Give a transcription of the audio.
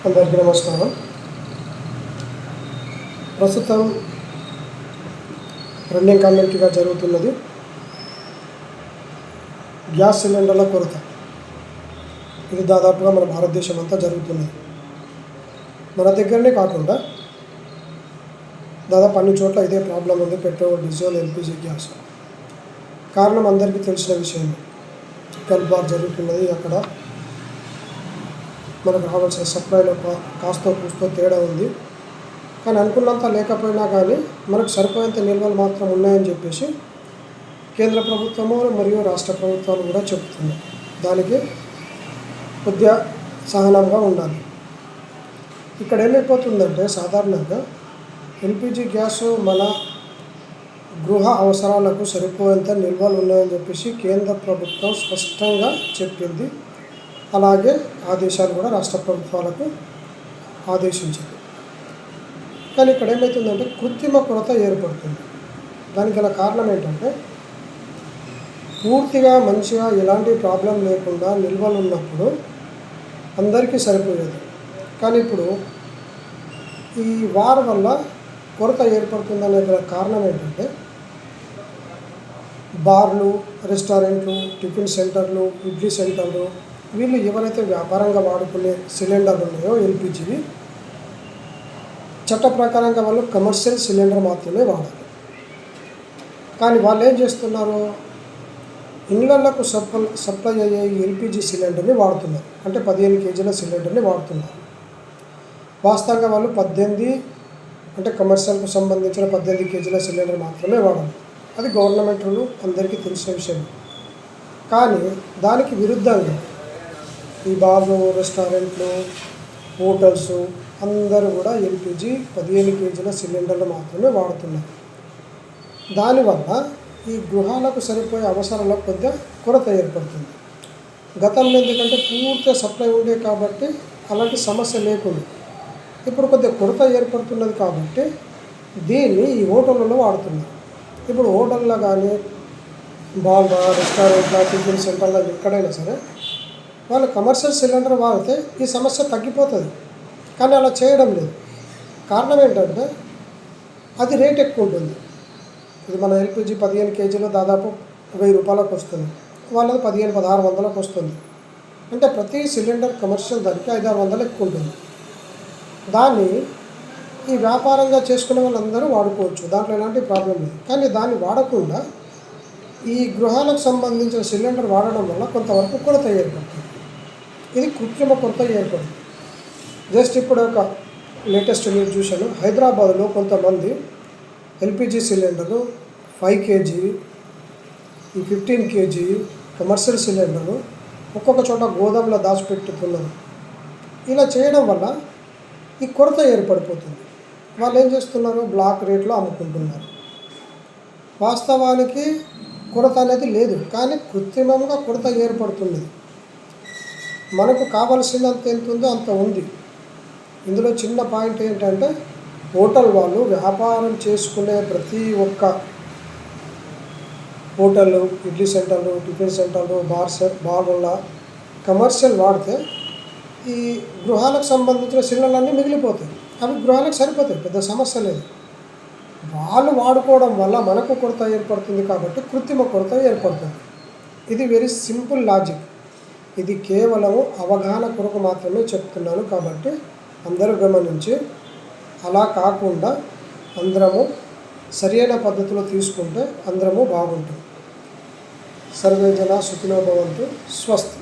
అందరికీ నమస్కారం. ప్రస్తుతం రన్నింగ్ కామెంట్గా జరుగుతున్నది గ్యాస్ సిలిండర్ల కొరత. ఇది దాదాపుగా మన భారతదేశం అంతా జరుగుతున్నది. మన దగ్గరనే కాకుండా దాదాపు అన్ని చోట్ల ఇదే ప్రాబ్లం ఉంది. Petrol, diesel, LPG gas. కారణం అందరికీ తెలిసిన విషయమే. గల్ఫ్ వార్ జరుగుతున్నది. అక్కడ మనకు రావాల్సిన సప్లైలో కాస్తో కూస్తో తేడా ఉంది. కానీ అనుకున్నంత లేకపోయినా కానీ మనకు సరిపోయేంత నిల్వలు మాత్రం ఉన్నాయని చెప్పేసి కేంద్ర ప్రభుత్వము మరియు రాష్ట్ర ప్రభుత్వాలు కూడా చెబుతున్నాయి. దానికి కొద్దిగా సహనంగా ఉండాలి. ఇక్కడ ఏమైపోతుందంటే సాధారణంగా ఎల్పిజి గ్యాస్ మన గృహ అవసరాలకు సరిపోయేంత నిల్వలు ఉన్నాయని చెప్పేసి కేంద్ర ప్రభుత్వం స్పష్టంగా చెప్పింది. అలాగే ఆదేశాలు కూడా రాష్ట్ర ప్రభుత్వాలకు ఆదేశించింది. కానీ ఇక్కడ ఏమవుతుందంటే కృత్రిమ కొరత ఏర్పడుతుంది. దానికి గల కారణం ఏంటంటే పూర్తిగా మంచిగా ఎలాంటి ప్రాబ్లం లేకుండా నిల్వలు ఉన్నప్పుడు అందరికీ సరిపోయేది. కానీ ఇప్పుడు ఈ వార్ వల్ల కొరత ఏర్పడుతుందనే గల కారణం ఏంటంటే బార్లు, రెస్టారెంట్లు, టిఫిన్ సెంటర్లు, ఇడ్లీ సెంటర్లు, వీళ్ళు ఎవరైతే వ్యాపారంగా వాడుకునే సిలిండర్లు ఉన్నాయో ఎల్పిజివి, చట్ట ప్రకారంగా వాళ్ళు కమర్షియల్ సిలిండర్ మాత్రమే వాడాలి. కానీ వాళ్ళు ఏం చేస్తున్నారు, ఇళ్లకు సప్లై అయ్యే ఎల్పిజి సిలిండర్ని వాడుతున్నారు. అంటే 15 కేజీల సిలిండర్ని వాడుతున్నారు. వాస్తవంగా వాళ్ళు 18 అంటే కమర్షియల్కు సంబంధించిన 18 కేజీల సిలిండర్ మాత్రమే వాడాలి. అది గవర్నమెంట్ రూల్, అందరికీ తెలిసిన విషయం. కానీ దానికి విరుద్ధంగా ఈ బార్లు, రెస్టారెంట్లు, హోటల్స్ అందరూ కూడా ఎల్పిజి 15 కేజీల సిలిండర్లు మాత్రమే వాడుతున్నారు. దానివల్ల ఈ గృహాలకు సరిపోయే అవసరాలకు కొద్దిగా కొరత ఏర్పడుతుంది. గతంలో ఎందుకంటే పూర్తిగా సప్లై ఉండే కాబట్టి అలాంటి సమస్య లేకుండా, ఇప్పుడు కొద్దిగా కొరత ఏర్పడుతున్నది కాబట్టి దీన్ని ఈ హోటళ్ళలో వాడుతున్నారు. ఇప్పుడు హోటల్లో కానీ బార్ల, రెస్టారెంట్ల, టిఫిన్ సెంటర్లో ఎక్కడైనా సరే వాళ్ళు కమర్షియల్ సిలిండర్ వాడితే ఈ సమస్య తగ్గిపోతుంది. కానీ అలా చేయడం లేదు. కారణం ఏంటంటే అది రేట్ ఎక్కువ ఉంటుంది. ఇది మన ఎల్పిజి 15 కేజీలు దాదాపు 1000 రూపాయలకు వస్తుంది. వాళ్ళది 1500-1600 వస్తుంది. అంటే ప్రతి సిలిండర్ కమర్షియల్ దానికి 500-600 ఎక్కువ ఉంటుంది. దాన్ని ఈ వ్యాపారంగా చేసుకునే వాళ్ళందరూ వాడుకోవచ్చు. దాంట్లో ఎలాంటి ప్రాబ్లం లేదు. కానీ దాన్ని వాడకుండా ఈ గృహాలకు సంబంధించిన సిలిండర్ వాడడం వల్ల కొంతవరకు కొరత ఏర్పడుతుంది. ఇది కృత్రిమ కొరత ఏర్పడుతుంది. జస్ట్ ఇప్పుడు ఒక లేటెస్ట్ న్యూస్ చూశాను. హైదరాబాద్లో కొంతమంది ఎల్పిజి సిలిండరు 5 కేజీ, ఈ 15 కేజీ కమర్షియల్ సిలిండరు ఒక్కొక్క చోట గోదాంలో దాచిపెట్టుతున్నారు. ఇలా చేయడం వల్ల ఈ కొరత ఏర్పడిపోతుంది. వాళ్ళు ఏం చేస్తున్నారు, బ్లాక్ రేట్లో అమ్ముకుంటున్నారు. వాస్తవానికి కొరత అనేది లేదు, కానీ కృత్రిమంగా కొరత ఏర్పడుతున్నది. మనకు కావాల్సినంత ఎంత ఉందో అంత ఉంది. ఇందులో చిన్న పాయింట్ ఏంటంటే హోటల్ వాళ్ళు వ్యాపారం చేసుకునే ప్రతి ఒక్క హోటళ్ళు, ఇడ్లీ సెంటర్లు, టిఫిన్ సెంటర్లు, బార్ల కమర్షియల్ వాడితే ఈ గృహాలకు సంబంధించిన సిలిండర్లన్నీ మిగిలిపోతాయి. అవి గృహాలకు సరిపోతాయి, పెద్ద సమస్య లేదు. వాళ్ళు వాడుకోవడం వల్ల మనకు కొరత ఏర్పడుతుంది కాబట్టి కృత్రిమ కొరత ఏర్పడుతుంది. ఇది వెరీ సింపుల్ లాజిక్. ఇది కేవలం అవగాహన కొరకు మాత్రమే చెప్తున్నాను కాబట్టి అందరూ గమనించి అలా కాకుండా అందరము సరైన పద్ధతిలో తీసుకుంటే అందరము బాగుంటుంది. సర్వే జన సుఖినో భవంతు. స్వస్తి.